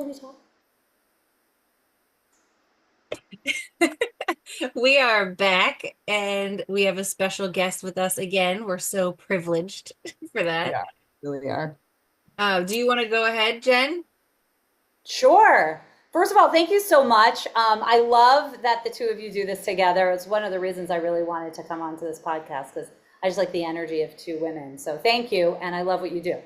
me talk? We are back and we have a special guest with us again. We're so privileged for that. Yeah, really are. Do you want to go ahead, Jen? Sure. First of all, thank you so much. I love that the two of you do this together. It's one of the reasons I really wanted to come onto this podcast because I just like the energy of two women. So thank you, and I love what you do.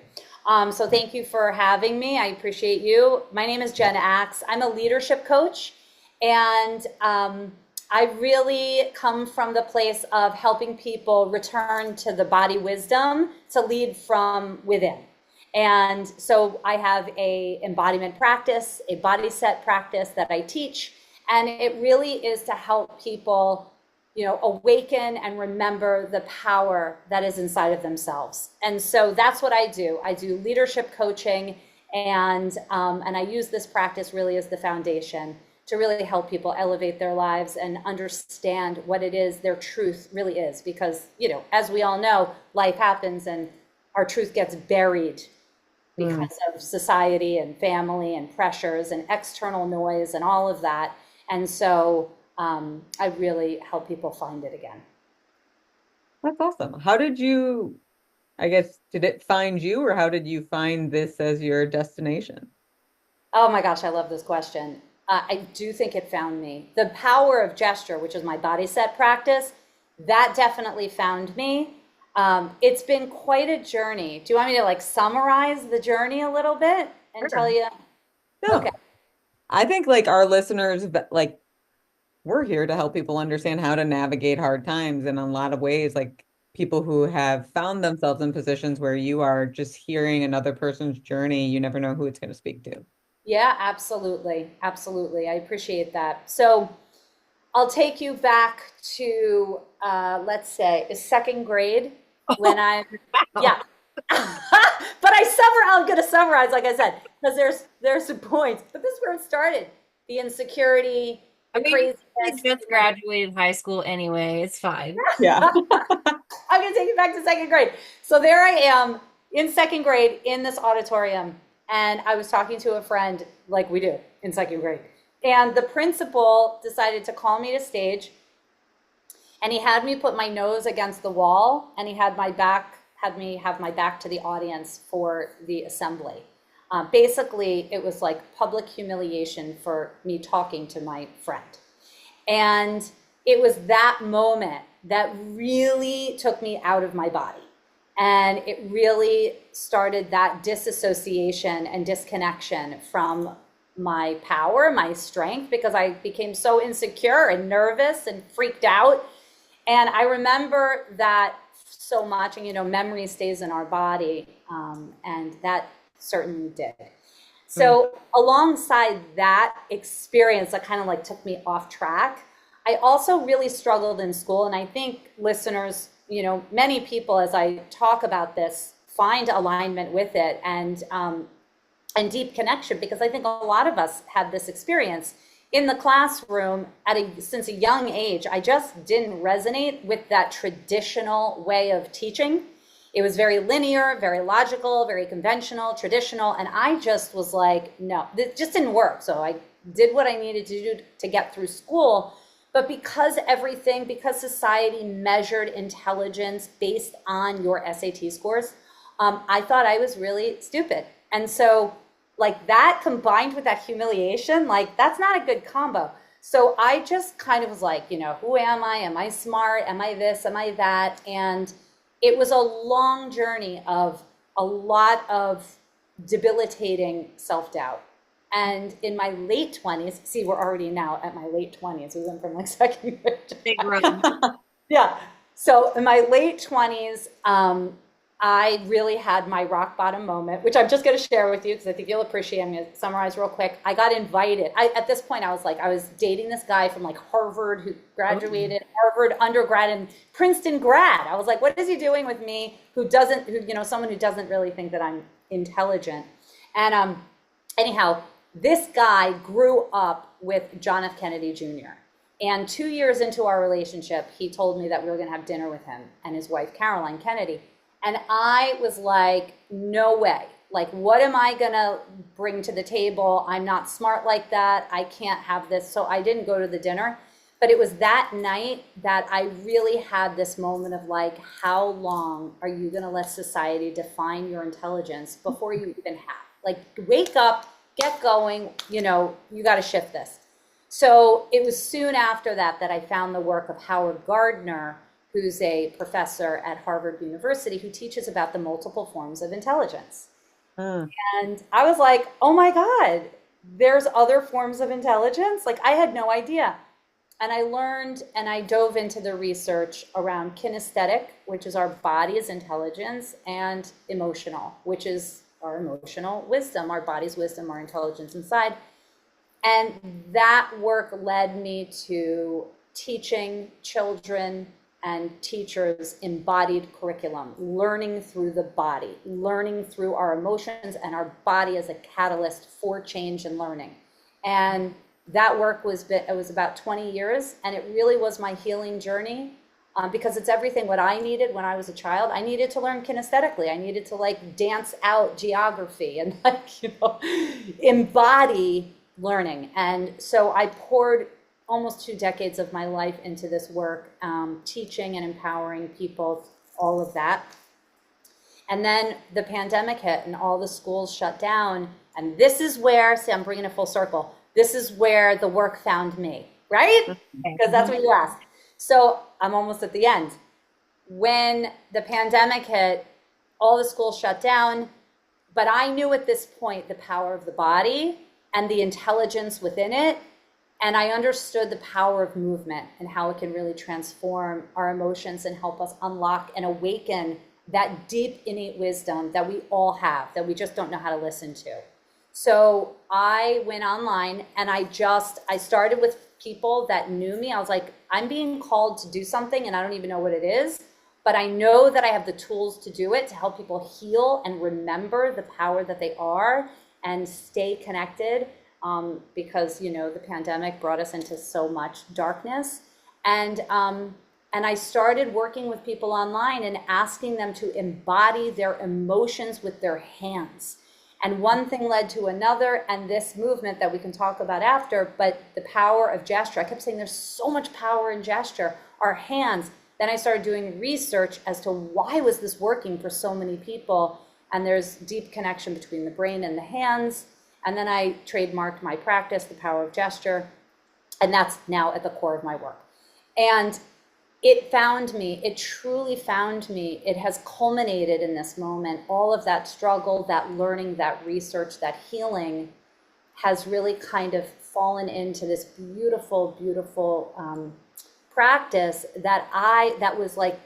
So thank you for having me. I appreciate you. My name is Jen Aks. I'm a leadership coach, and I really come from the place of helping people return to the body wisdom to lead from within. And so I have a embodiment practice, a body set practice that I teach, and it really is to help people, awaken and remember the power that is inside of themselves. And so that's what I do. I do leadership coaching, and I use this practice really as the foundation to really help people elevate their lives and understand what it is their truth really is. Because, as we all know, life happens and our truth gets buried Mm. because of society and family and pressures and external noise and all of that. And so I really help people find it again. That's awesome. How did you, I guess, did it find you or how did you find this as your destination? Oh my gosh, I love this question. I do think it found me. The power of gesture, which is my body set practice, that definitely found me. It's been quite a journey. Do you want me to like summarize the journey a little bit and tell Sure. you? Okay. No, I think like our listeners, like we're here to help people understand how to navigate hard times in a lot of ways. Like people who have found themselves in positions where you are just hearing another person's journey, you never know who it's going to speak to. Yeah, absolutely. Absolutely. I appreciate that. So I'll take you back to, let's say, second grade when I'm, Wow. yeah. I'm going to summarize, like I said, because there's some points. But this is where it started. The insecurity, I the mean, we craziness. just graduated high school anyway. It's fine. Yeah. I'm going to take you back to second grade. So there I am in second grade in this auditorium, and I was talking to a friend like we do in second grade. And the principal decided to call me to stage, and he had me put my nose against the wall, and he had me have my back to the audience for the assembly. Basically, it was like public humiliation for me talking to my friend. And it was that moment that really took me out of my body. And it really started that disassociation and disconnection from my power, my strength, because I became so insecure and nervous and freaked out. And I remember that so much, and memory stays in our body, and that certainly did. Mm. So alongside that experience that kind of like took me off track, I also really struggled in school. And I think listeners, many people, as I talk about this, find alignment with it and deep connection, because I think a lot of us had this experience in the classroom since a young age. I just didn't resonate with that traditional way of teaching. It was very linear, very logical, very conventional, traditional. And I just was like, no, it just didn't work. So I did what I needed to do to get through school. But because society measured intelligence based on your SAT scores, I thought I was really stupid. And so like that combined with that humiliation, like that's not a good combo. So I just kind of was like, who am I? Am I smart? Am I this? Am I that? And it was a long journey of a lot of debilitating self-doubt. And in my late 20s, see, we're already now at my late 20s. We went from like second grade. Big run. Yeah. So in my late 20s, I really had my rock bottom moment, which I'm just going to share with you because I think you'll appreciate. I'm going to summarize real quick. I got invited. At this point, I was dating this guy from like Harvard who graduated, Harvard undergrad and Princeton grad. I was like, what is he doing with me someone who doesn't really think that I'm intelligent. And anyhow, this guy grew up with John F. Kennedy Jr. And 2 years into our relationship, he told me that we were going to have dinner with him and his wife, Caroline Kennedy. And I was like, no way. Like, what am I gonna bring to the table? I'm not smart like that. I can't have this. So I didn't go to the dinner. But it was that night that I really had this moment of like, how long are you gonna let society define your intelligence before you even have? Like, wake up, get going, you know, you gotta shift this. So it was soon after that that I found the work of Howard Gardner, who's a professor at Harvard University who teaches about the multiple forms of intelligence. And I was like, oh my God, there's other forms of intelligence? Like, I had no idea. And I learned and I dove into the research around kinesthetic, which is our body's intelligence, and emotional, which is our emotional wisdom, our body's wisdom, our intelligence inside. And that work led me to teaching children and teachers embodied curriculum, learning through the body, learning through our emotions and our body as a catalyst for change and learning. And that work it was about 20 years, and it really was my healing journey, because it's everything what I needed when I was a child. I needed to learn kinesthetically. I needed to like dance out geography and like, you know, embody learning. And so I poured almost 2 decades of my life into this work, teaching and empowering people, all of that. And then the pandemic hit and all the schools shut down. And this is where, see, I'm bringing it full circle. This is where the work found me, right? Because that's what you asked. So I'm almost at the end. When the pandemic hit, all the schools shut down, but I knew at this point the power of the body and the intelligence within it. And I understood the power of movement and how it can really transform our emotions and help us unlock and awaken that deep innate wisdom that we all have, that we just don't know how to listen to. So I went online and I started with people that knew me. I was like, I'm being called to do something and I don't even know what it is, but I know that I have the tools to do it, to help people heal and remember the power that they are and stay connected, because, you know, the pandemic brought us into so much darkness. And I started working with people online and asking them to embody their emotions with their hands. And one thing led to another, and this movement that we can talk about after, but the power of gesture. I kept saying there's so much power in gesture, our hands. Then I started doing research as to why was this working for so many people, and there's deep connection between the brain and the hands. And then I trademarked my practice, the power of gesture, and that's now at the core of my work. And it found me, it truly found me. It has culminated in this moment. All of that struggle, that learning, that research, that healing has really kind of fallen into this beautiful, beautiful practice that was like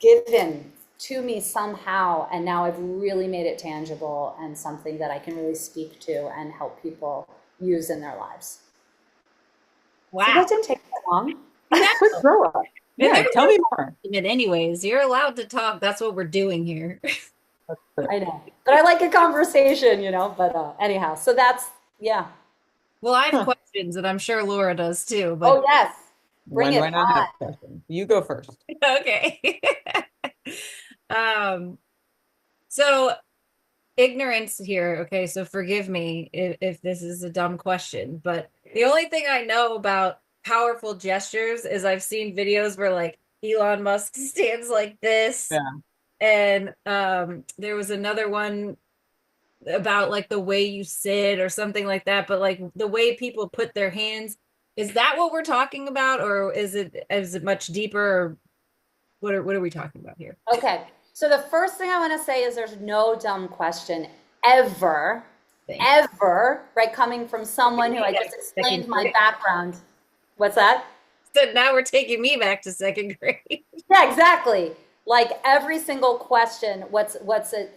given to me somehow. And now I've really made it tangible and something that I can really speak to and help people use in their lives. Wow. So that didn't take that long. Quick grow up. Yeah, tell me more. Anyways, you're allowed to talk. That's what we're doing here. I know, but I like a conversation, you know, but anyhow, so that's, yeah. Well, I have questions and I'm sure Laura does too, but Oh yes, bring When it do I not on. have questions? You go first. okay. So ignorance here. Okay. So forgive me if this is a dumb question, but the only thing I know about powerful gestures is I've seen videos where like Elon Musk stands like this. Yeah. And there was another one about like the way you sit or something like that, but like the way people put their hands, is that what we're talking about, or is it much deeper, or what are we talking about here? Okay, so the first thing I want to say is there's no dumb question ever, right? Coming from someone who I just explained my background. What's that? So now we're taking me back to second grade. Yeah, exactly. Like every single question, what's it?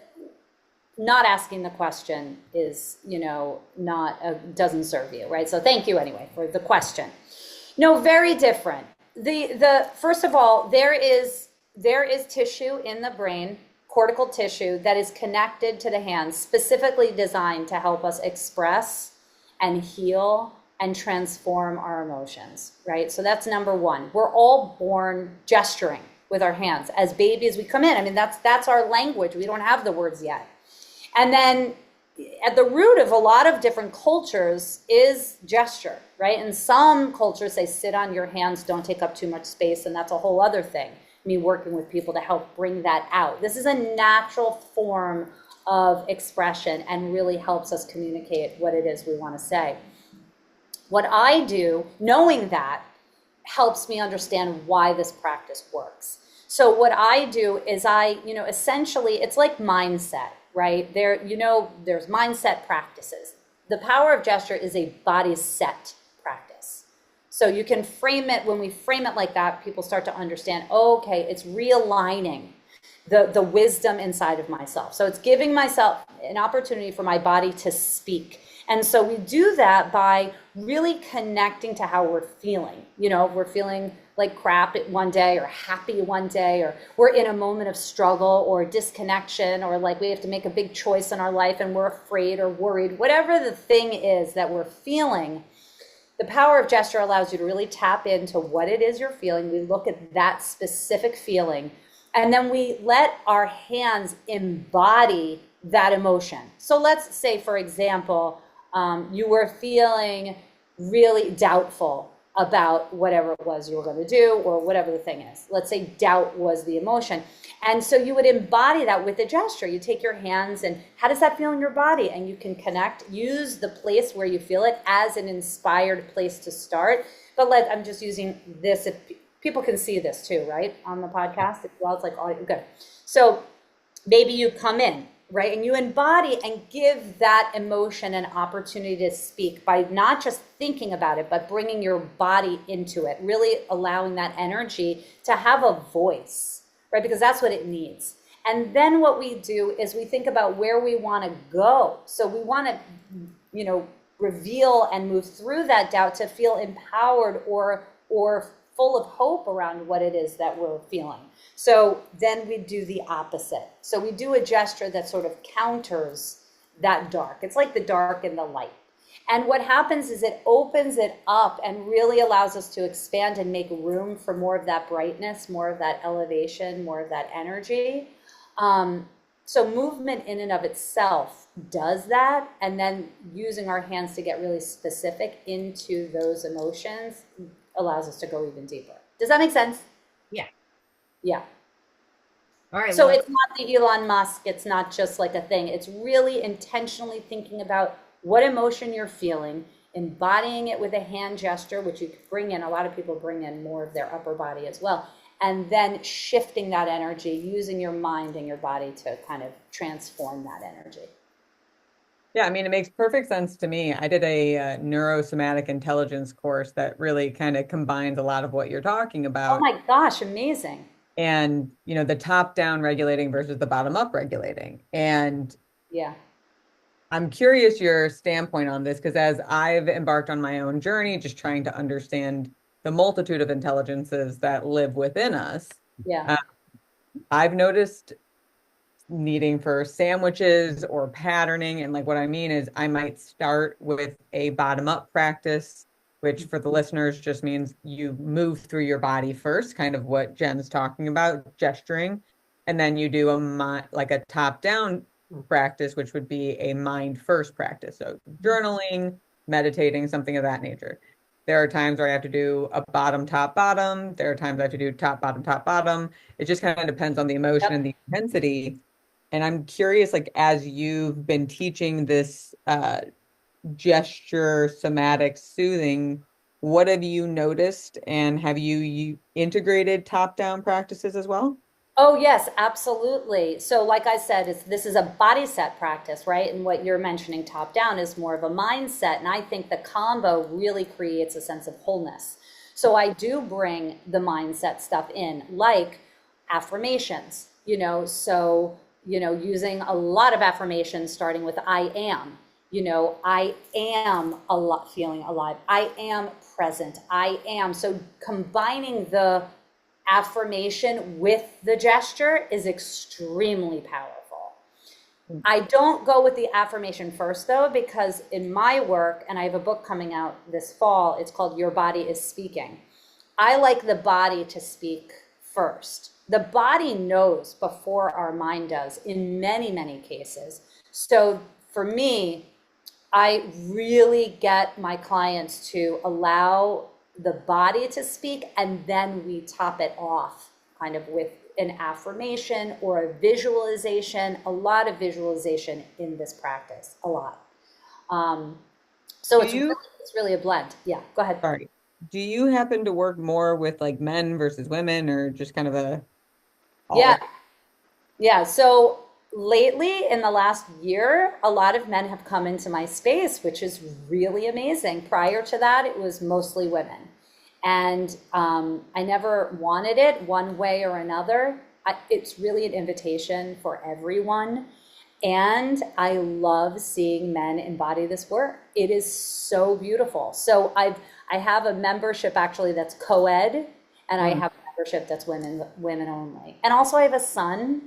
Not asking the question is, you know, doesn't serve you, right? So thank you anyway for the question. No, very different. The first of all, there is tissue in the brain, cortical tissue, that is connected to the hands, specifically designed to help us express and heal and transform our emotions, right? So that's number one. We're all born gesturing with our hands. As babies, we come in. I mean, that's our language. We don't have the words yet. And then at the root of a lot of different cultures is gesture, right? And some cultures say sit on your hands, don't take up too much space, and that's a whole other thing. Me working with people to help bring that out. This is a natural form of expression and really helps us communicate what it is we want to say. What I do, knowing that, helps me understand why this practice works. So what I do is essentially, it's like mindset, right? There's mindset practices. The power of gesture is a body set practice. So you can frame it, when we frame it like that, people start to understand, okay, it's realigning the wisdom inside of myself. So it's giving myself an opportunity for my body to speak. And so we do that by really connecting to how we're feeling. If we're feeling like crap one day or happy one day, or we're in a moment of struggle or disconnection, or like we have to make a big choice in our life and we're afraid or worried, whatever the thing is that we're feeling, the power of gesture allows you to really tap into what it is you're feeling. We look at that specific feeling, and then we let our hands embody that emotion. So let's say, for example, you were feeling really doubtful about whatever it was you were going to do, or whatever the thing is. Let's say doubt was the emotion. And so you would embody that with a gesture. You take your hands and how does that feel in your body? And you can connect, use the place where you feel it as an inspired place to start. But I'm just using this. If people can see this too, right? On the podcast. Well, it's like, oh, good. So maybe you come in, right? And you embody and give that emotion an opportunity to speak by not just thinking about it, but bringing your body into it, really allowing that energy to have a voice, right? Because that's what it needs. And then what we do is we think about where we want to go. So we want to, reveal and move through that doubt to feel empowered or full of hope around what it is that we're feeling. So then we do the opposite. So we do a gesture that sort of counters that dark. It's like the dark and the light. And what happens is it opens it up and really allows us to expand and make room for more of that brightness, more of that elevation, more of that energy. So movement in and of itself does that. And then using our hands to get really specific into those emotions allows us to go even deeper. Does that make sense? Yeah. Yeah. All right. So it's not the Elon Musk. It's not just like a thing. It's really intentionally thinking about what emotion you're feeling, embodying it with a hand gesture, which you could bring in. A lot of people bring in more of their upper body as well. And then shifting that energy, using your mind and your body to kind of transform that energy. Yeah, I mean, it makes perfect sense to me. I did a neurosomatic intelligence course that really kind of combines a lot of what you're talking Oh about. my gosh, amazing. And, the top down regulating versus the bottom up regulating. And Yeah. I'm curious your standpoint on this, because as I've embarked on my own journey, just trying to understand the multitude of intelligences that live within us, Yeah. I've noticed needing for sandwiches or patterning. And like what I mean is I might start with a bottom up practice, which for the listeners just means you move through your body first, kind of what Jen's talking about, gesturing. And then you do a top down practice, which would be a mind first practice. So journaling, meditating, something of that nature. There are times where I have to do a bottom, top, bottom. There are times I have to do top, bottom, top, bottom. It just kind of depends on the emotion and the intensity. And I'm curious, like, as you've been teaching this gesture, somatic soothing, what have you noticed? And have you integrated top-down practices as well? Oh, yes, absolutely. So like I said, this is a body set practice, right? And what you're mentioning top down is more of a mindset. And I think the combo really creates a sense of wholeness. So I do bring the mindset stuff in, like affirmations, using a lot of affirmations, starting with I am. I am a lot feeling alive. I am present. I am. So combining the affirmation with the gesture is extremely powerful. I don't go with the affirmation first though, because in my work, and I have a book coming out this fall, it's called Your Body is Speaking. I like the body to speak first. The body knows before our mind does in many, many cases. So for me, I really get my clients to allow the body to speak, and then we top it off kind of with an affirmation or a visualization, a lot of visualization in this practice, a lot. So Do you, it's really a blend. Yeah, go ahead. sorry, do you happen to work more with like men versus women or just kind of a Yeah, all? yeah. So lately, in the last year, a lot of men have come into my space, which is really amazing. Prior to that, it was mostly women. And I never wanted it one way or another. It's really an invitation for everyone. And I love seeing men embody this work. It is so beautiful. So I have a membership actually that's co-ed, and I Mm, have a membership that's women only. And also I have a son,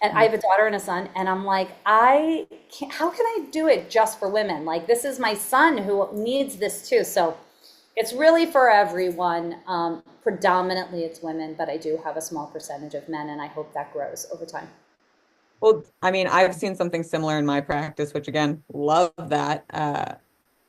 and I mm. have a daughter and a son, and I'm like, I can't, how can I do it just for women? Like this is my son who needs this too. So it's really for everyone. Predominantly it's women, but I do have a small percentage of men, and I hope that grows over time. Well, I mean, I've seen something similar in my practice, which again, love that.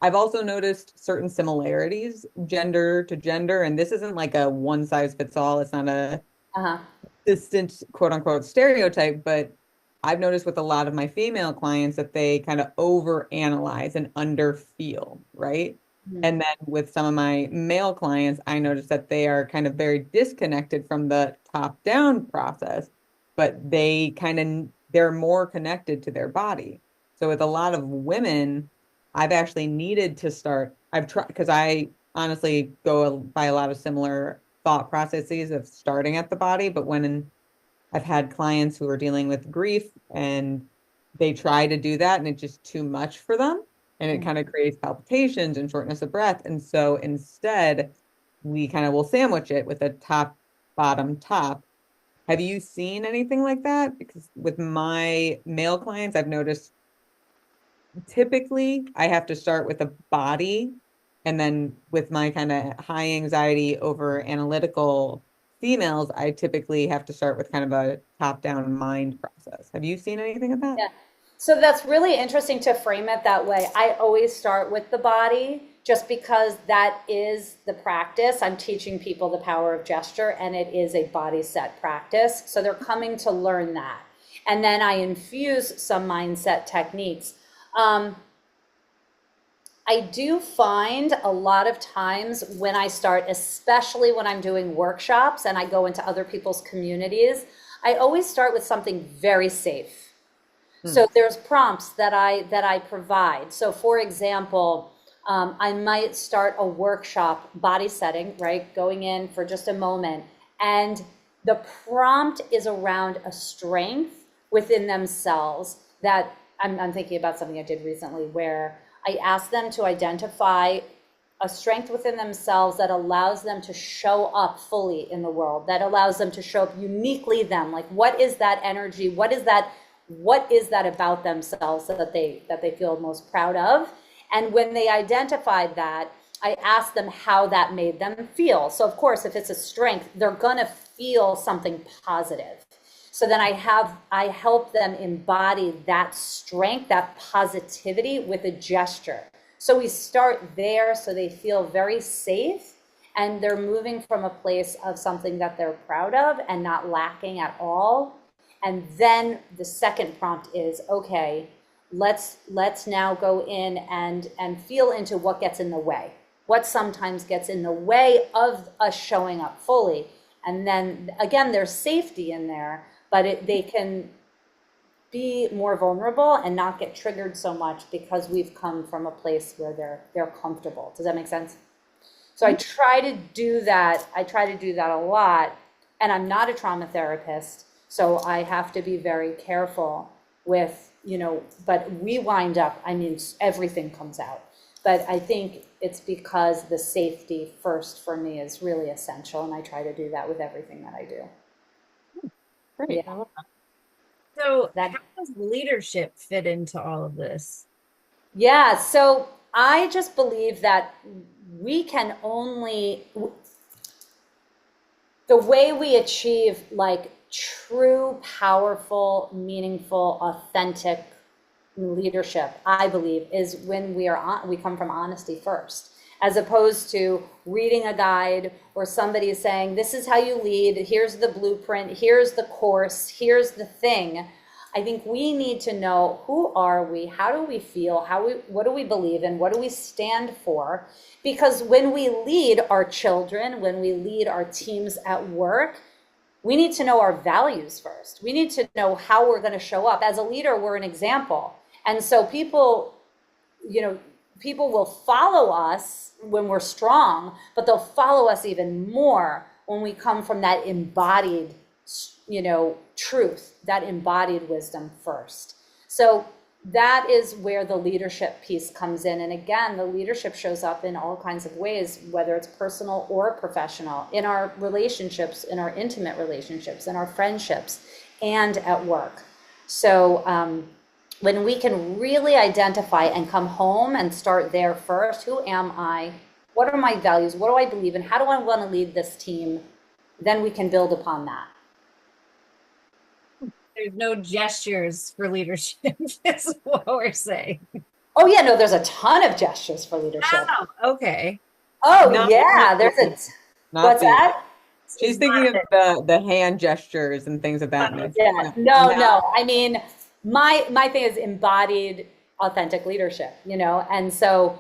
I've also noticed certain similarities gender to gender, and this isn't like a one size fits all. It's not a Uh-huh. distant quote unquote stereotype, but I've noticed with a lot of my female clients that they kind of overanalyze and underfeel, right? Mhm. And then with some of my male clients, I noticed that they are kind of very disconnected from the top down process, but they're more connected to their body. So with a lot of women, I've actually needed to start, I've tried because I honestly go by a lot of similar thought processes of starting at the body, but I've had clients who are dealing with grief and they try to do that and it's just too much for them and it kind of creates palpitations and shortness of breath. And so instead, we kind of will sandwich it with a top, bottom, top. Have you seen anything like that? Because with my male clients, I've noticed typically I have to start with a body. And then with my kind of high anxiety over analytical females, I typically have to start with kind of a top-down mind process. Have you seen anything of that? Yeah. So that's really interesting to frame it that way. I always start with the body just because that is the practice. I'm teaching people the power of gesture, and it is a body set practice. So they're coming to learn that. And then I infuse some mindset techniques. Um, I do find a lot of times when I start, especially when I'm doing workshops and I go into other people's communities, I always start with something very safe. Hmm. So there's prompts that I provide. So for example, I might start a workshop body setting, right? Going in for just a moment. And the prompt is around a strength within themselves that I'm thinking about something I did recently where I asked them to identify a strength within themselves that allows them to show up fully in the world, that allows them to show up uniquely them. Like what is that energy? What is that about themselves that they feel most proud of? And when they identified that, I asked them how that made them feel. So of course, if it's a strength, they're gonna feel something positive. So then I help them embody that strength, that positivity with a gesture. So we start there so they feel very safe and they're moving from a place of something that they're proud of and not lacking at all. And then the second prompt is, okay, let's now go in and feel into what gets in the way. What sometimes gets in the way of us showing up fully. And then again, there's safety in there, but they can be more vulnerable and not get triggered so much because we've come from a place where they're comfortable. Does that make sense? So I try to do that. I try to do that a lot. And I'm not a trauma therapist, so I have to be very careful with, but we wind up, I mean, everything comes out. But I think it's because the safety first for me is really essential, and I try to do that with everything that I do. Great. I Yeah, love that. So, that how does leadership fit into all of this? Yeah, so I just believe that we can only, the way we achieve like true, powerful, meaningful, authentic leadership, I believe, is when we come from honesty first, as opposed to reading a guide or somebody saying, this is how you lead, here's the blueprint, here's the course, here's the thing. I think we need to know, who are we, how do we feel, what do we believe in, what do we stand for? Because when we lead our children, when we lead our teams at work, we need to know our values first. We need to know how we're going to show up. As a leader, we're an example. And so people will follow us when we're strong, but they'll follow us even more when we come from that embodied, truth, that embodied wisdom first. So that is where the leadership piece comes in. And again, the leadership shows up in all kinds of ways, whether it's personal or professional, in our relationships, in our intimate relationships, in our friendships, and at work. So when we can really identify and come home and start there first, who am I? What are my values? What do I believe in? How do I want to lead this team? Then we can build upon that. There's no gestures for leadership, is what we're saying. Oh yeah, no, there's a ton of gestures for leadership. Oh, okay. Oh Not- yeah, there's Not what's the- that? She's thinking of the hand gestures and things of that nature. Yeah, no. I mean, my thing is embodied authentic leadership, and so,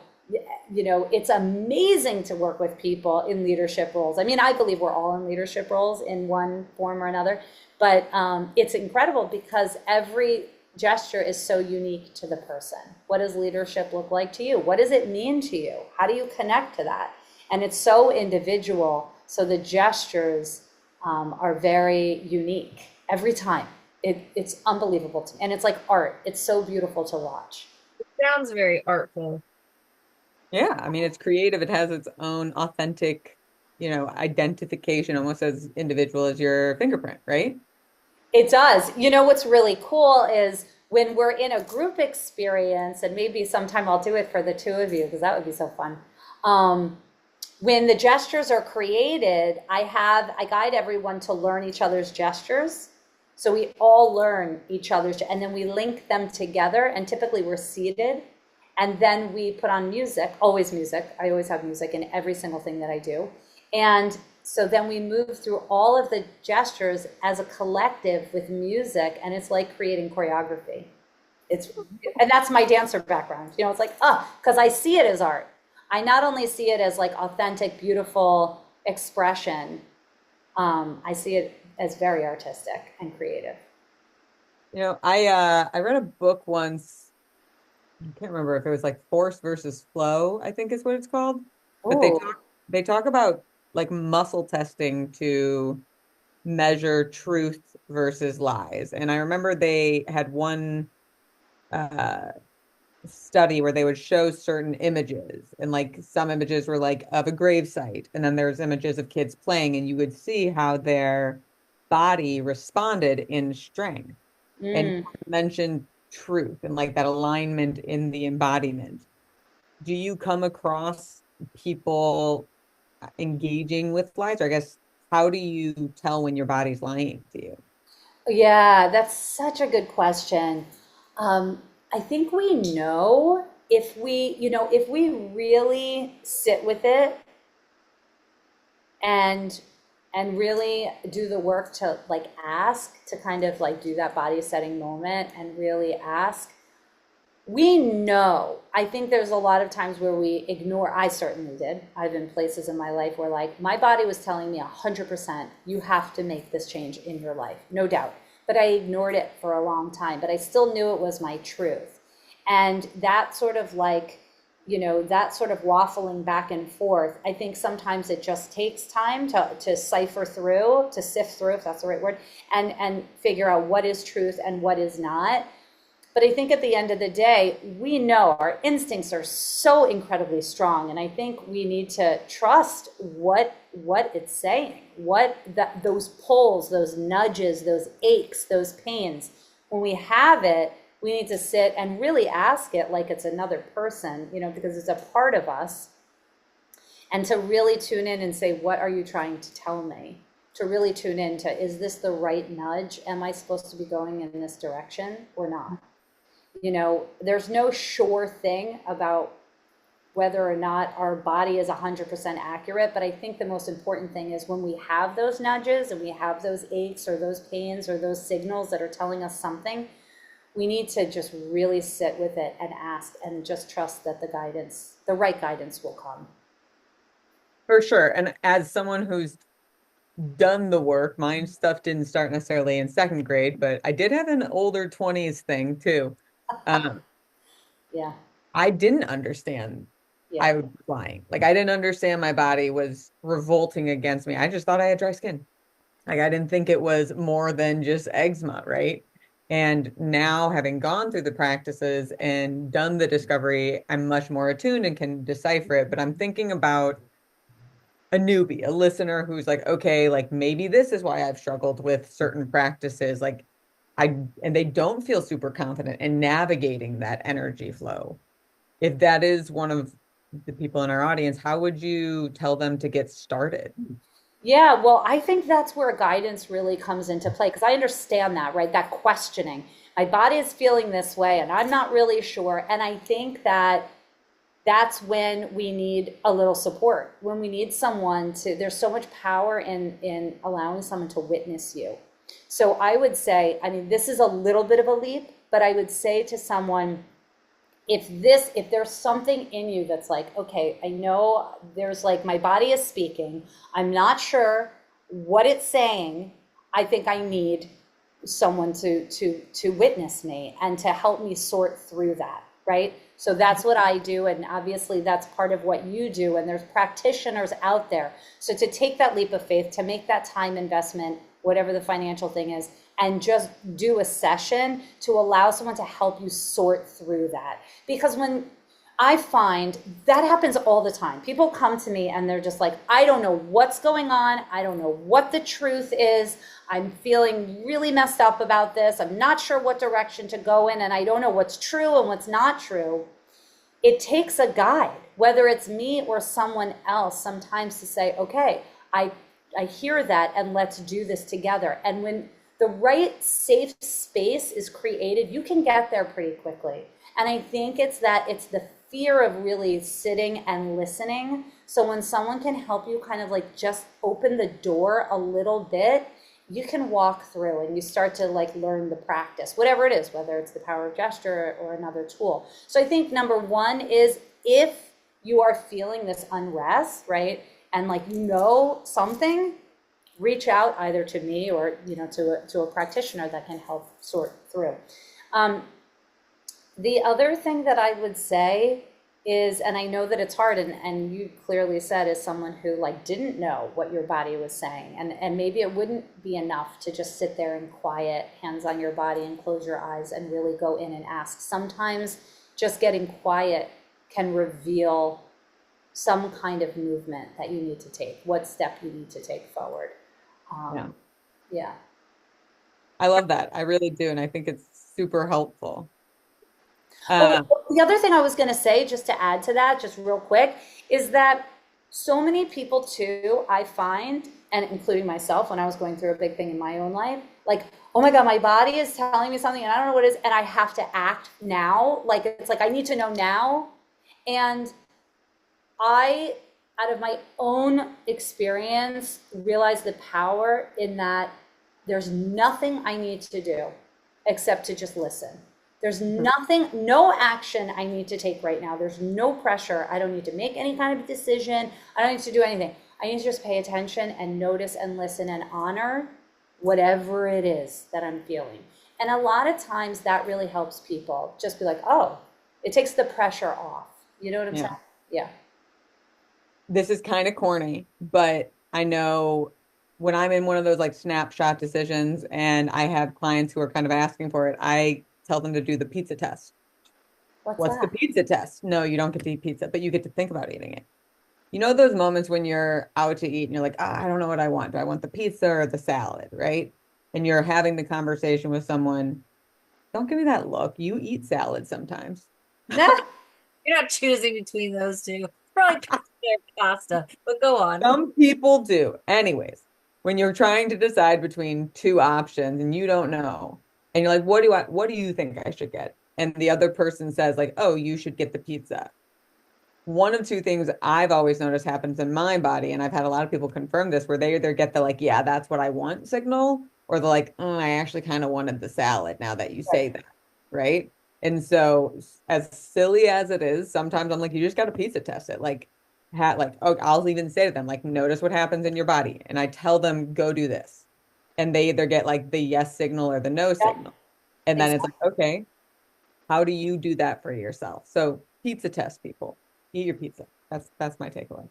it's amazing to work with people in leadership roles. I mean, I believe we're all in leadership roles in one form or another, but it's incredible because every gesture is so unique to the person. What does leadership look like to you? What does it mean to you? How do you connect to that? And it's so individual. So the gestures are very unique every time. It's unbelievable to me. And it's like art. It's so beautiful to watch. It sounds very artful. Yeah, I mean, it's creative. It has its own authentic, identification, almost as individual as your fingerprint, right? It does. What's really cool is when we're in a group experience, and maybe sometime I'll do it for the two of you because that would be so fun. When the gestures are created, I guide everyone to learn each other's gestures. So we all learn each other's, and then we link them together, and typically we're seated, and then we put on music, always music. I always have music in every single thing that I do. And so then we move through all of the gestures as a collective with music, and it's like creating choreography. And that's my dancer background. It's like, because I see it as art. I not only see it as like authentic, beautiful expression, I see it as very artistic and creative. I read a book once. I can't remember if it was like Force versus Flow, I think is what it's called. But they talk about like muscle testing to measure truth versus lies. And I remember they had one study where they would show certain images, and like some images were like of a gravesite, and then there's images of kids playing, and you would see how their body responded in strength. And you mentioned truth and like that alignment in the embodiment. Do you come across people engaging with lies? Or I guess, how do you tell when your body's lying to you? Yeah, that's such a good question. I think we know if we really sit with it and really do the work to like ask, to kind of like do that body setting moment and really ask. We know. I think there's a lot of times where we ignore. I certainly did. I've been places in my life where like my body was telling me 100%, you have to make this change in your life, no doubt. But I ignored it for a long time, but I still knew it was my truth. And that sort of like, that sort of waffling back and forth, I think sometimes it just takes time to cipher through, to sift through, if that's the right word, and figure out what is truth and what is not. But I think at the end of the day, we know our instincts are so incredibly strong. And I think we need to trust what it's saying, those pulls, those nudges, those aches, those pains. When we have it, we need to sit and really ask it like it's another person, because it's a part of us. And to really tune in and say, what are you trying to tell me? To really tune into, is this the right nudge? Am I supposed to be going in this direction or not? there's no sure thing about whether or not our body is 100% accurate. But I think the most important thing is when we have those nudges and we have those aches or those pains or those signals that are telling us something, we need to just really sit with it and ask and just trust that the right guidance will come. For sure. And as someone who's done the work, my stuff didn't start necessarily in second grade, but I did have an older 20s thing too. Um, Yeah, I didn't understand yeah, I was lying. Like I didn't understand my body was revolting against me. I just thought I had dry skin. Like I didn't think it was more than just eczema, right? And now having gone through the practices and done the discovery, I'm much more attuned and can decipher it. But I'm thinking about a newbie, a listener who's like, okay, like maybe this is why I've struggled with certain practices. Like and they don't feel super confident in navigating that energy flow. If that is one of the people in our audience, how would you tell them to get started? yeah. Well, I think that's where guidance really comes into play because I understand that, right? That questioning. My body is feeling this way and I'm not really sure. And I think that that's when we need a little support, when we need someone to, there's so much power in allowing someone to witness you. So I would say, I mean, this is a little bit of a leap, but I would say to someone, if there's something in you that's like, okay, I know there's like, my body is speaking, I'm not sure what it's saying, I think I need someone to witness me and to help me sort through that, right? So that's what I do, and obviously that's part of what you do, and there's practitioners out there. So to take that leap of faith, to make that time investment, whatever the financial thing is, and just do a session to allow someone to help you sort through that. Because when I find that happens all the time. People come to me and they're just like, I don't know what's going on. I don't know what the truth is. I'm feeling really messed up about this. I'm not sure what direction to go in, and I don't know what's true and what's not true. It takes a guide, whether it's me or someone else, sometimes to say, okay, I hear that and let's do this together. And when the right safe space is created, you can get there pretty quickly. And I think it's the fear of really sitting and listening. So when someone can help you kind of like just open the door a little bit, you can walk through and you start to like learn the practice, whatever it is, whether it's the power of gesture or another tool. So I think number one is if you are feeling this unrest, right? And like, something, reach out either to me or, to a practitioner that can help sort through. The other thing that I would say is, and I know that it's hard, and you clearly said as someone who like didn't know what your body was saying, and maybe it wouldn't be enough to just sit there in quiet, hands on your body and close your eyes and really go in and ask. Sometimes just getting quiet can reveal some kind of movement that you need to take, what step you need to take forward. Yeah. Yeah. I love that. I really do. And I think it's super helpful. The other thing I was going to say, just to add to that, just real quick, is that so many people too, I find, and including myself when I was going through a big thing in my own life, like, oh my God, my body is telling me something and I don't know what it is, and I have to act now. Like, it's like, I need to know now. And I, out of my own experience, realized the power in that there's nothing I need to do except to just listen. There's nothing, no action I need to take right now. There's no pressure. I don't need to make any kind of decision. I don't need to do anything. I need to just pay attention and notice and listen and honor whatever it is that I'm feeling. And a lot of times that really helps people just be like, oh, it takes the pressure off. You know what I'm saying? Yeah. This is kind of corny, but I know when I'm in one of those like snapshot decisions and I have clients who are kind of asking for it, I tell them to do the pizza test. What's the that? pizza test? No, you don't get to eat pizza, but you get to think about eating it. You know those moments when you're out to eat and you're like, I don't know what I want. Do I want the pizza or the salad, right? And you're having the conversation with someone. Don't give me that look. You eat salad sometimes. No, you're not choosing between those two. Probably pizza or pasta, but go on. Some people do. Anyways, when you're trying to decide between two options and you don't know, and you're like, what do you think I should get? and the other person says like, oh, you should get the pizza. One of two things I've always noticed happens in my body, and I've had a lot of people confirm this, where they either get the like, yeah, that's what I want signal, or they're like, oh, I actually kind of wanted the salad now that you say that, right? And so, as silly as it is, sometimes I'm like, you just got to pizza test it. Like, oh, I'll even say to them, like, notice what happens in your body. And I tell them, go do this. And they either get like the yes signal or the no Yep, signal. And then it's exactly. like, okay, how do you do that for yourself? So pizza test people. Eat your pizza. That's my takeaway.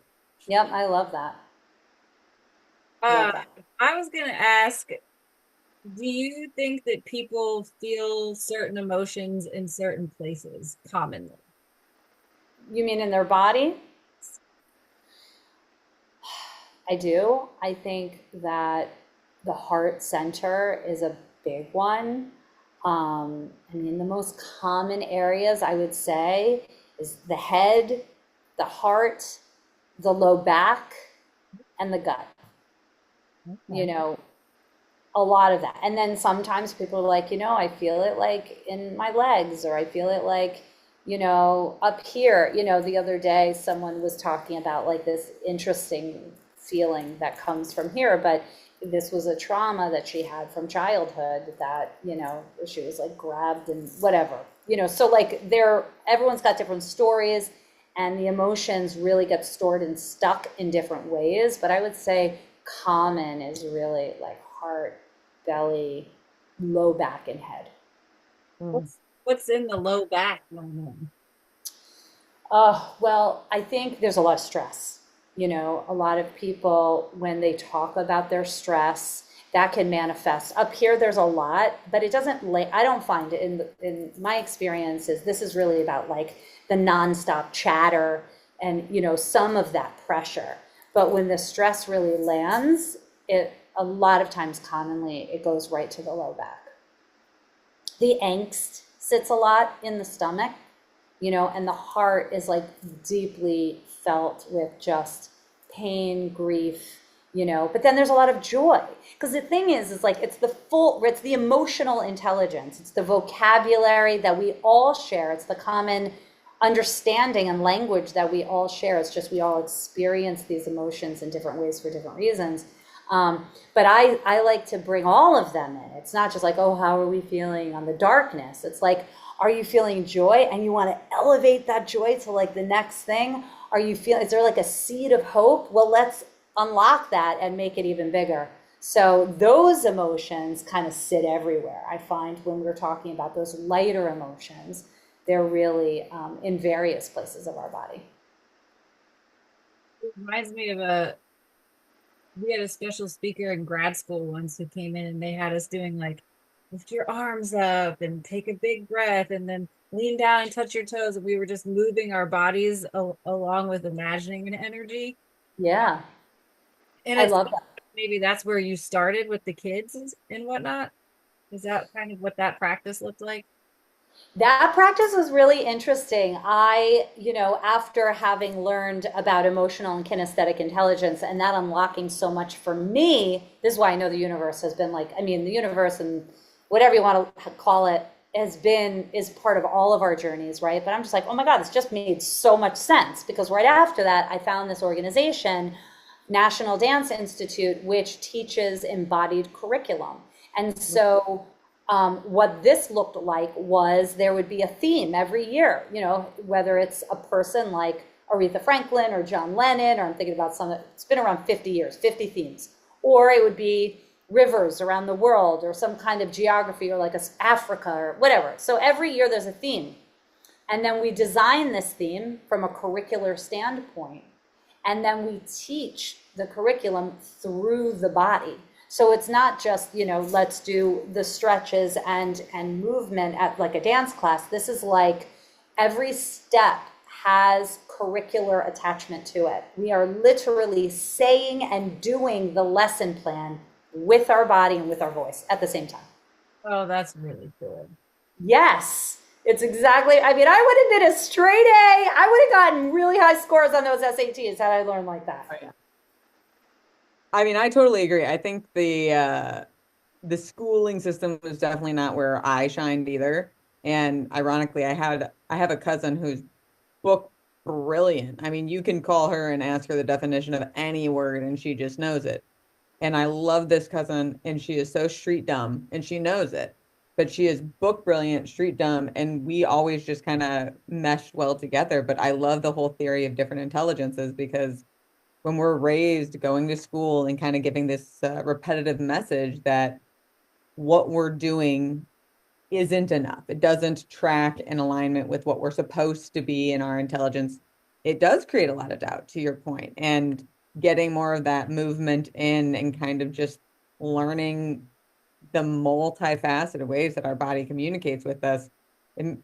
Yep, I love that. Love Uh, that. I was gonna ask, do you think that people feel certain emotions in certain places commonly? You mean in their body? I do. I think that the heart center is a big one. I mean, the most common areas I would say is the head, the heart, the low back, and the gut. You Okay. know, a lot of that. And then sometimes people are like, I feel it like in my legs, or I feel it like, up here. The other day someone was talking about like this interesting feeling that comes from here, but this was a trauma that she had from childhood that, she was like grabbed and whatever, so like everyone's got different stories, and the emotions really get stored and stuck in different ways. But I would say common is really like heart, belly, low back, and head. Mm. What's in the low back normally? Well, I think there's a lot of stress. A lot of people, when they talk about their stress, that can manifest. Up here, there's a lot, but it doesn't, I don't find it in my experiences, this is really about like the nonstop chatter and, some of that pressure. But when the stress really lands, a lot of times commonly, it goes right to the low back. The angst sits a lot in the stomach, and the heart is like deeply felt with just pain, grief, but then there's a lot of joy. Because the thing is like it's the emotional intelligence, it's the vocabulary that we all share, it's the common understanding and language that we all share. It's just we all experience these emotions in different ways for different reasons. But I like to bring all of them in. It's not just like, oh, how are we feeling on the darkness? It's like, are you feeling joy and you want to elevate that joy to like the next thing? Is there like a seed of hope? Well, let's unlock that and make it even bigger. So those emotions kind of sit everywhere. I find when we're talking about those lighter emotions, they're really in various places of our body. It reminds me of we had a special speaker in grad school once who came in and they had us doing like lift your arms up and take a big breath and then lean down and touch your toes, and we were just moving our bodies along with imagining an energy. Yeah, And I it's love that. maybe that's where you started with the kids and whatnot. Is that kind of what that practice looked like? That practice was really interesting. After having learned about emotional and kinesthetic intelligence and that unlocking so much for me, this is why I know the universe has been like, I mean, the universe and whatever you want to call it is part of all of our journeys, right? But I'm just like, oh my God, this just made so much sense, because right after that, I found this organization, National Dance Institute, which teaches embodied curriculum. And so what this looked like was there would be a theme every year, whether it's a person like Aretha Franklin or John Lennon, or I'm thinking about it's been around 50 years, 50 themes, or it would be rivers around the world or some kind of geography, or like Africa or whatever. So every year there's a theme. And then we design this theme from a curricular standpoint. And then we teach the curriculum through the body. So it's not just, let's do the stretches and movement at like a dance class. This is like every step has curricular attachment to it. We are literally saying and doing the lesson plan with our body and with our voice at the same time. Oh, that's really cool. Yes, it's exactly, I mean, I would have been a straight A. I would have gotten really high scores on those SATs had I learned like that. Oh, yeah. I mean, I totally agree. I think the schooling system was definitely not where I shined either. And ironically, I have a cousin who's book brilliant. I mean, you can call her and ask her the definition of any word and she just knows it. And I love this cousin, and she is so street dumb, and she knows it. But she is book brilliant, street dumb, and we always just kind of meshed well together. But I love the whole theory of different intelligences because when we're raised going to school and kind of giving this repetitive message that what we're doing isn't enough, it doesn't track in alignment with what we're supposed to be in our intelligence, it does create a lot of doubt, to your point. And getting more of that movement in and kind of just learning the multifaceted ways that our body communicates with us. And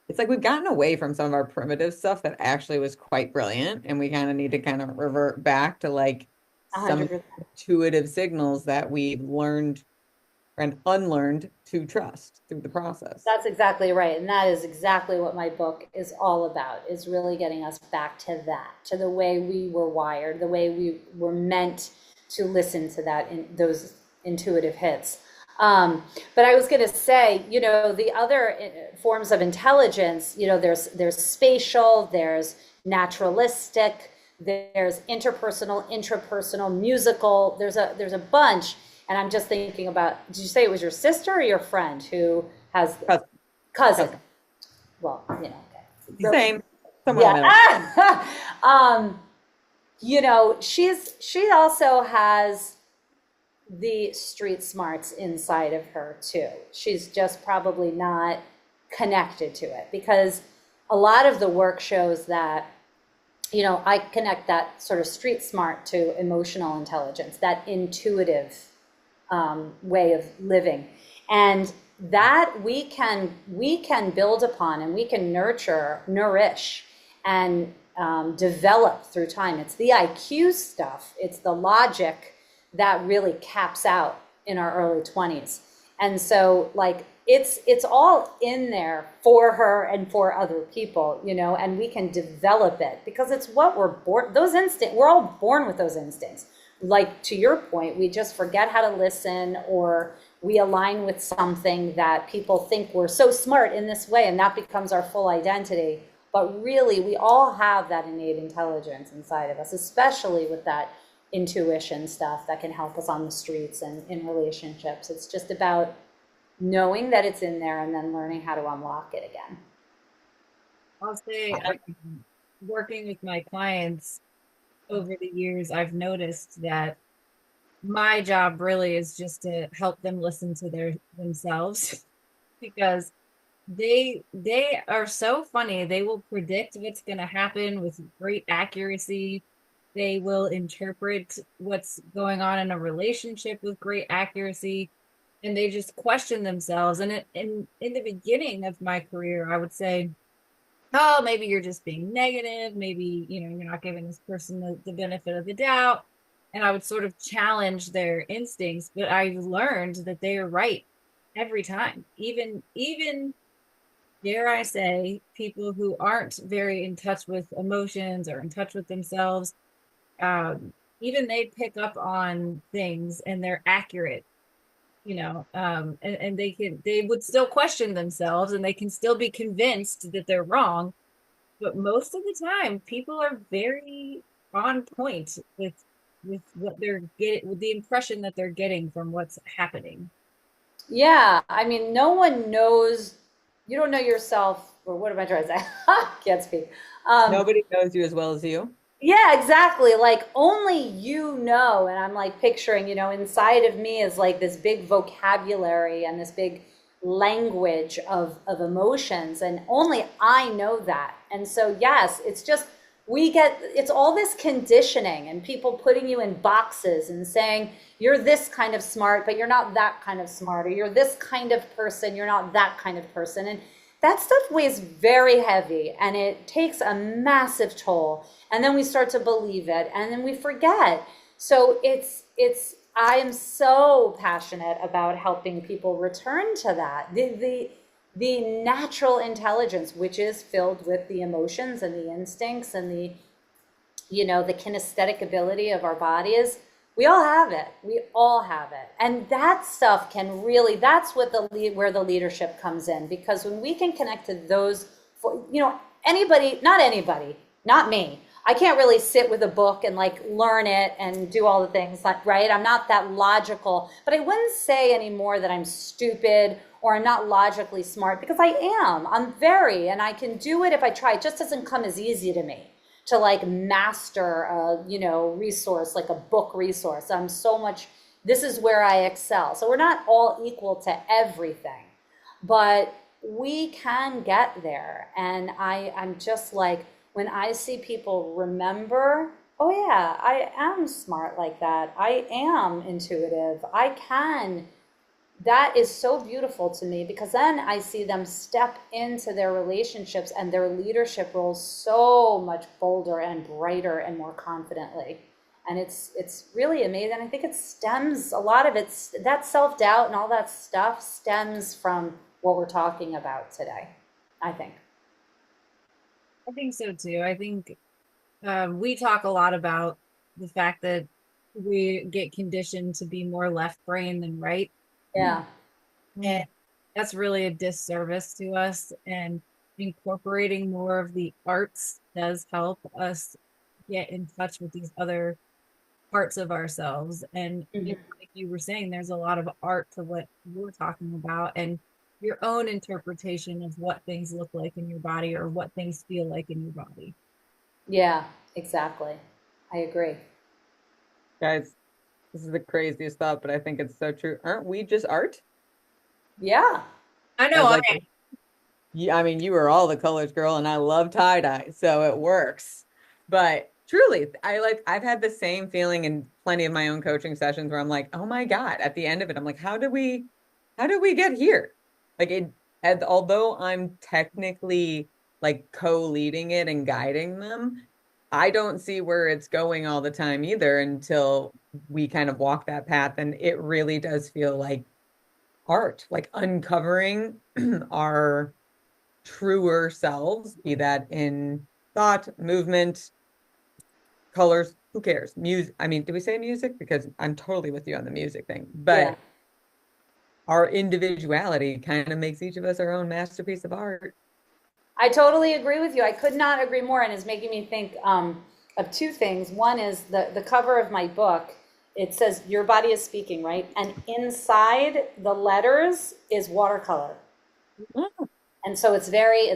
it's like we've gotten away from some of our primitive stuff that actually was quite brilliant. And we kind of need to kind of revert back to like some 100%. intuitive signals that we've learned and unlearned to trust through the process. That's exactly right. And that is exactly what my book is all about, is really getting us back to that, to the way we were wired, the way we were meant to listen to that in those intuitive hits. But I was going to say, you know, the other forms of intelligence, you know, there's spatial, there's naturalistic, there's interpersonal, intrapersonal, musical, there's a bunch. And I'm just thinking about, did you say it was your sister or your friend who has cousin? Well, you know, okay. Same. Somewhere in the Yeah. You know, she also has the street smarts inside of her too. She's just probably not connected to it, because a lot of the work shows that, you know, I connect that sort of street smart to emotional intelligence, that intuitive way of living, and that we can build upon, and we can nourish and develop through time. It's the IQ stuff, it's the logic that really caps out in our early 20s. And so like it's all in there for her and for other people, you know, and we can develop it because it's what we're born, those instincts, we're all born with those instincts. Like to your point, we just forget how to listen, or we align with something that people think we're so smart in this way, and that becomes our full identity. But really, we all have that innate intelligence inside of us, especially with that intuition stuff that can help us on the streets and in relationships. It's just about knowing that it's in there and then learning how to unlock it again. I'll say, working with my clients over the years, I've noticed that my job really is just to help them listen to themselves because they are so funny. They will predict what's going to happen with great accuracy. They will interpret what's going on in a relationship with great accuracy, and they just question themselves. And in the beginning of my career, I would say, oh, maybe you're just being negative. Maybe, you know, you're not giving this person the benefit of the doubt. And I would sort of challenge their instincts, but I learned that they are right every time. Even dare I say, people who aren't very in touch with emotions or in touch with themselves, even they pick up on things and they're accurate, you know, and they would still question themselves and they can still be convinced that they're wrong. But most of the time, people are very on point with what they're getting, with the impression that they're getting from what's happening. Yeah, I mean, no one knows, you don't know yourself, or what am I trying to say? Can't speak. Nobody knows you as well as you. Yeah, exactly. Like only you know. And I'm like picturing, you know, inside of me is like this big vocabulary and this big language of emotions. And only I know that. And so, yes, it's just, it's all this conditioning and people putting you in boxes and saying, you're this kind of smart, but you're not that kind of smart, or you're this kind of person, you're not that kind of person. And that stuff weighs very heavy and it takes a massive toll. And then we start to believe it and then we forget. So I am so passionate about helping people return to that. The natural intelligence, which is filled with the emotions and the instincts and the, you know, the kinesthetic ability of our bodies, We all have it. We all have it. And that stuff can really, that's what where the leadership comes in, because when we can connect to those, anybody, not me. I can't really sit with a book and like learn it and do all the things, like, right? I'm not that logical, but I wouldn't say anymore that I'm stupid or I'm not logically smart, because I am. And I can do it if I try. It just doesn't come as easy to me to like master a, resource, like a book resource. This is where I excel. So we're not all equal to everything, but we can get there. And I'm just like, when I see people remember, oh yeah, I am smart like that. I am intuitive. That is so beautiful to me, because then I see them step into their relationships and their leadership roles so much bolder and brighter and more confidently. And it's really amazing. I think a lot of it's that self-doubt and all that stuff stems from what we're talking about today, I think. I think so too. I think we talk a lot about the fact that we get conditioned to be more left brain than right. Yeah. And that's really a disservice to us. And incorporating more of the arts does help us get in touch with these other parts of ourselves. And like you were saying, there's a lot of art to what we're talking about, and your own interpretation of what things look like in your body or what things feel like in your body. Yeah, exactly. I agree. Guys, this is the craziest thought, but I think it's so true. Aren't we just art? Yeah. I know. Yeah, I mean, you are all the colors girl, and I love tie-dye, so it works. But truly, I've had the same feeling in plenty of my own coaching sessions where I'm like, oh my God, at the end of it, I'm like, how did we get here? Like and although I'm technically like co-leading it and guiding them, I don't see where it's going all the time either until we kind of walk that path. And it really does feel like art, like uncovering our truer selves, be that in thought, movement, colors, who cares? Music. I mean, do we say music? Because I'm totally with you on the music thing. Yeah. But our individuality kind of makes each of us our own masterpiece of art. I totally agree with you. I could not agree more, and it's making me think of two things. One is the cover of my book. It says, "Your body is speaking," right? And inside the letters is watercolor. And so it's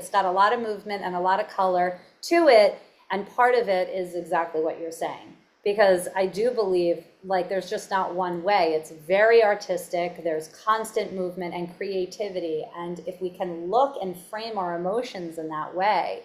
got a lot of movement and a lot of color to it. And part of it is exactly what you're saying, because I do believe like there's just not one way. It's very artistic. There's constant movement and creativity. And if we can look and frame our emotions in that way,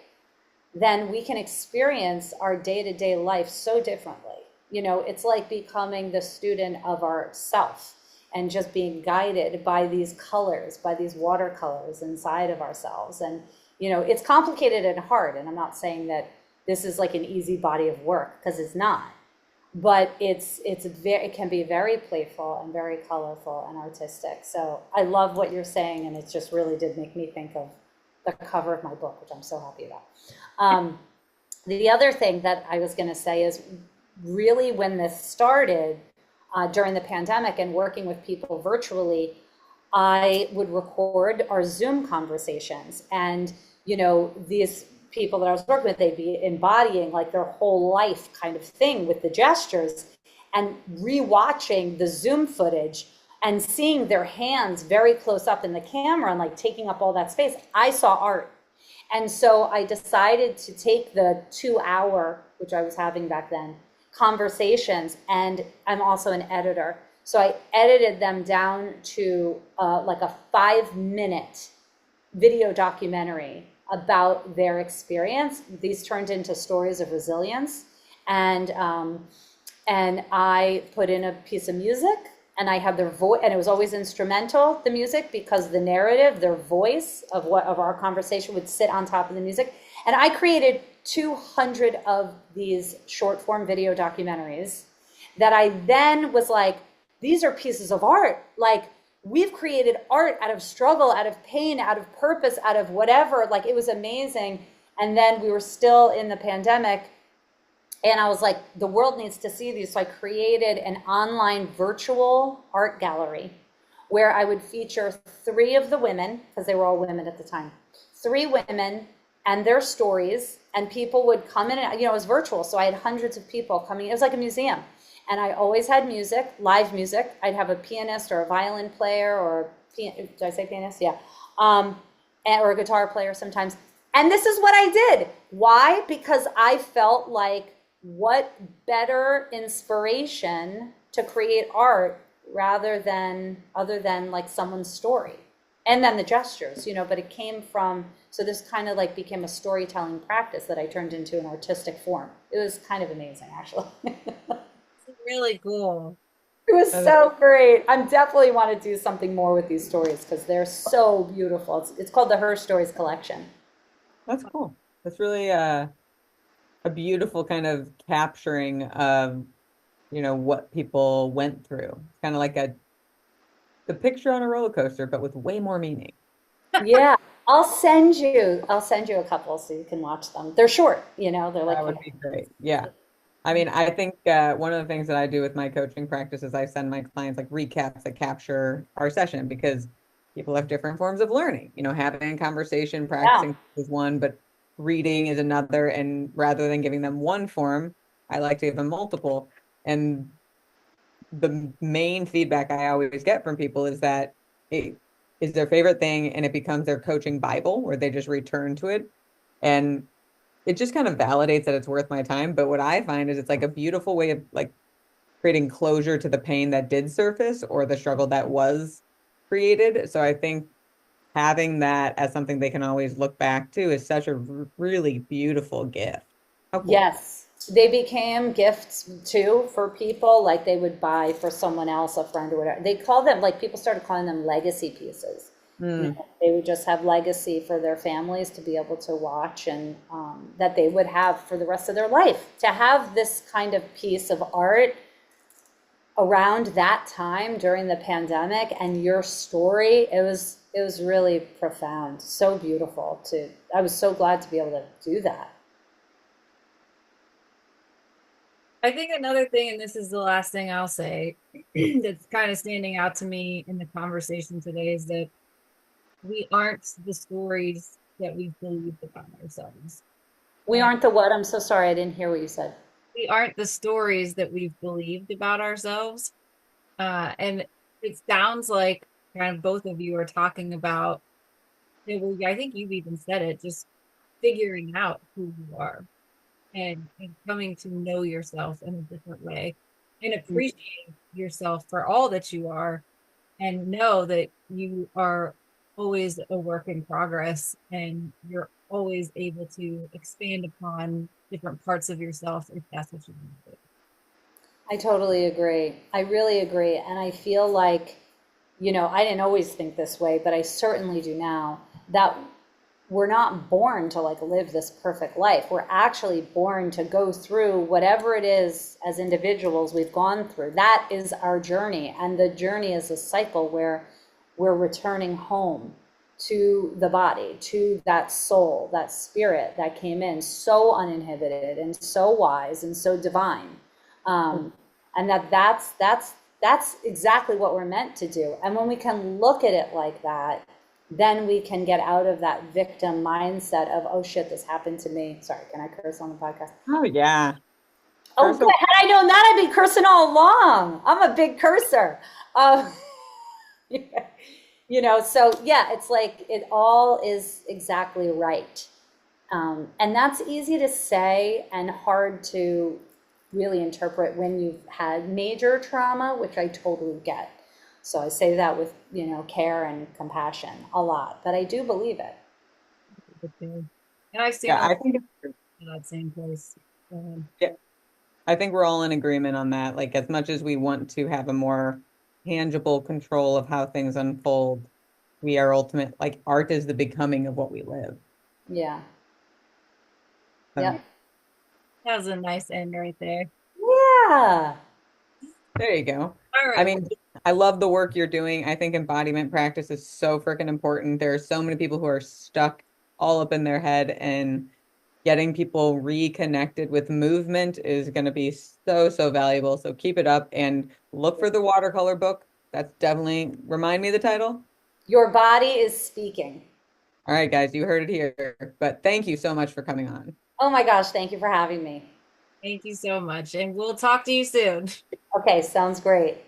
then we can experience our day-to-day life so differently. It's like becoming the student of ourself and just being guided by these colors, by these watercolors inside of ourselves. And, it's complicated and hard. And I'm not saying that this is like an easy body of work, because it's not. But it can be very playful and very colorful and artistic. So I love what you're saying, and it just really did make me think of the cover of my book, which I'm so happy about. The other thing that I was going to say is really when this started during the pandemic and working with people virtually, I would record our Zoom conversations. And, these people that I was working with, they'd be embodying like their whole life kind of thing with the gestures, and rewatching the Zoom footage and seeing their hands very close up in the camera and like taking up all that space. I saw art. And so I decided to take the 2-hour, which I was having back then, conversations, and I'm also an editor. So I edited them down to like a 5-minute video documentary about their experience. These turned into stories of resilience. And I put in a piece of music, and I had their voice, and it was always instrumental, the music, because the narrative, their voice of our conversation would sit on top of the music. And I created 200 of these short form video documentaries that I then was like, these are pieces of art. Like, we've created art out of struggle, out of pain, out of purpose, out of whatever. Like, it was amazing. And then we were still in the pandemic, And I was like, the world needs to see these. So I created an online virtual art gallery where I would feature three of the women, because they were all women at the time, three women and their stories. And people would come in and, it was virtual. So I had hundreds of people coming. It was like a museum. And I always had music, live music. I'd have a pianist or a violin player or, did I say pianist? Yeah. Or a guitar player sometimes. And this is what I did. Why? Because I felt like, what better inspiration to create art other than like someone's story, and then the gestures, but it came from, so this kind of like became a storytelling practice that I turned into an artistic form. It was kind of amazing, actually. It's really cool. It was so great. I'm definitely want to do something more with these stories because they're so beautiful. It's called the Her Stories Collection. That's cool. That's really a beautiful kind of capturing of, what people went through. It's kind of like the picture on a roller coaster, but with way more meaning. Yeah, I'll send you a couple so you can watch them. They're short, they're like, That would be great. Yeah. I mean, I think one of the things that I do with my coaching practice is I send my clients like recaps that capture our session because people have different forms of learning. Having a conversation, yeah, practicing is one, but reading is another. And rather than giving them one form, I like to give them multiple. And the main feedback I always get from people is that it is their favorite thing and it becomes their coaching Bible where they just return to it. And it just kind of validates that it's worth my time. But what I find is it's like a beautiful way of like creating closure to the pain that did surface or the struggle that was created. So I think having that as something they can always look back to is such a really beautiful gift. How cool. yes. They became gifts too for people, like they would buy for someone else, a friend or whatever. They call them, like people started calling them legacy pieces. Mm. They would just have legacy for their families to be able to watch, and that they would have for the rest of their life. To have this kind of piece of art around that time during the pandemic and your story, it was really profound, so beautiful. I was so glad to be able to do that. I think another thing, and this is the last thing I'll say, that's kind of standing out to me in the conversation today is that we aren't the stories that we've believed about ourselves. We And aren't the what? I'm so sorry, I didn't hear what you said. we aren't the stories that we've believed about ourselves. And it sounds like kind of both of you are talking about, well, I think you've even said it, just figuring out who you are and coming to know yourself in a different way and appreciate yourself for all that you are and know that you are always a work in progress and you're always able to expand upon different parts of yourself if that's what you want to do. I totally agree. I really agree. And I feel like, I didn't always think this way, but I certainly do now, that we're not born to like live this perfect life. We're actually born to go through whatever it is as individuals we've gone through. That is our journey. And the journey is a cycle where we're returning home to the body, to that soul, that spirit that came in so uninhibited and so wise and so divine. And that's exactly what we're meant to do. And when we can look at it like that, then we can get out of that victim mindset of, oh shit, this happened to me. Sorry, can I curse on the podcast? Oh, yeah. Oh, good. Had I known that, I'd be cursing all along. I'm a big cursor. So yeah, it's like it all is exactly right. And that's easy to say and hard to really interpret when you've had major trauma, which I totally get. So I say that with, care and compassion a lot, but I do believe it. And I've seen Yeah, I think in that same place. yeah, I think we're all in agreement on that. Like as much as we want to have a more tangible control of how things unfold, we are ultimate, like art is the becoming of what we live. Yeah. So, Yeah. That was a nice end right there. Yeah. there you go. All right. I mean, I love the work you're doing. I think embodiment practice is so freaking important. There are so many people who are stuck all up in their head and getting people reconnected with movement is going to be so, so valuable. So keep it up and look for the watercolor book. That's definitely, remind me of the title. Your body is speaking. All right, guys, you heard it here. But thank you so much for coming on. Oh my gosh, thank you for having me. Thank you so much. And we'll talk to you soon. Okay, sounds great.